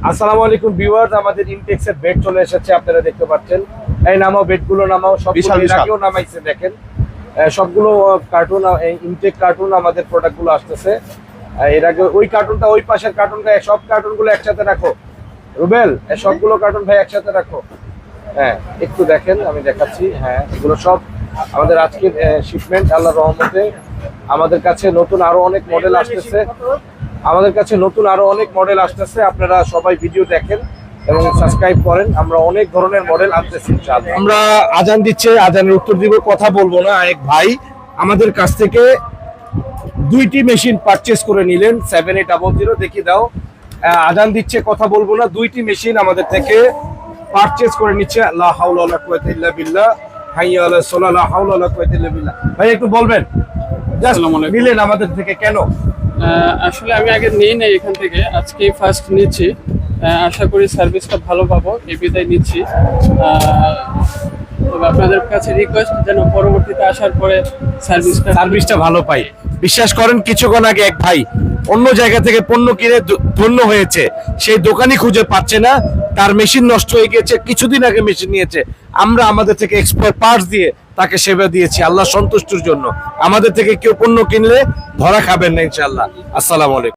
আসসালামু আলাইকুম ভিউয়ার্স, আমাদের ইনটেক্সের বেড চলে এসেছে, আপনারা দেখতে পাচ্ছেন। এই নামাও, বেডগুলো নামাও, সবগুলো এর আগেও নামাইছে, দেখেন সবগুলো কার্টুন, ইনটেক কার্টুন আমাদের প্রোডাক্টগুলো আসতেছে। এর আগে ওই কার্টুনটা, ওই পাশের কার্টুনটা, সব কার্টুনগুলো একসাথে রাখো রুবেল, সবগুলো কার্টুন ভাই একসাথে রাখো। হ্যাঁ, একটু দেখেন, আমি দেখাচ্ছি। হ্যাঁ, এগুলো সব আমাদের আজকের শিপমেন্ট, আল্লাহর রহমতে। আমাদের কাছে নতুন আরো অনেক মডেল আসতেছে, আপনারা সবাই ভিডিও দেখেন এবং সাবস্ক্রাইব করেন। আমরা অনেক ধরনের মডেল আনতেছি ইনশাআল্লাহ। আমরা আজান দিচ্ছে, আজানের উত্তর দিব, কথা বলবো না। এক ভাই আমাদের কাছ থেকে 2টি মেশিন পারচেজ করে নিলেন, 7800 দেখিয়ে দাও। আজান দিচ্ছে, কথা বলবো না। 2টি মেশিন আমাদের থেকে পারচেজ করে নিচ্ছে। লা হাওলা ওয়ালা কুওয়াতা ইল্লা বিল্লাহ, হাইয়া আলাস সালাহ, লা হাওলা ওয়ালা কুওয়াতা ইল্লা বিল্লাহ। ভাই একটু বলবেন নিলেন আমাদের থেকে কেন? আসলে আমি আগে নিই নাই এখান থেকে, আজকে ফার্স্ট নিচ্ছি। আশা করি সার্ভিসটা ভালো পাবো, এই বিদায় নিচ্ছি। তবে আপনাদের কাছে রিকোয়েস্ট যেন পরবর্তীতে আসার পরে সার্ভিসটা ভালো পাই। বিশ্বাস করেন, কিছুক্ষণ আগে এক ভাই অন্য জায়গা থেকে পণ্য কিনে ধন্য হয়েছে, সেই দোকানই খুঁজে পাচ্ছে না, তার মেশিন নষ্ট হয়ে গিয়েছে, কিছুদিন আগে মেশিন নিয়েছে। আমরা আমাদের থেকে এক্সপার্ট পার্টস দিয়ে তাকে সেবা দিয়েছি আল্লাহ সন্তুষ্টির জন্য। আমাদের থেকে কেউ পণ্য কিনলে ধরা খাবেন না ইনশাআল্লাহ। আসসালামু আলাইকুম।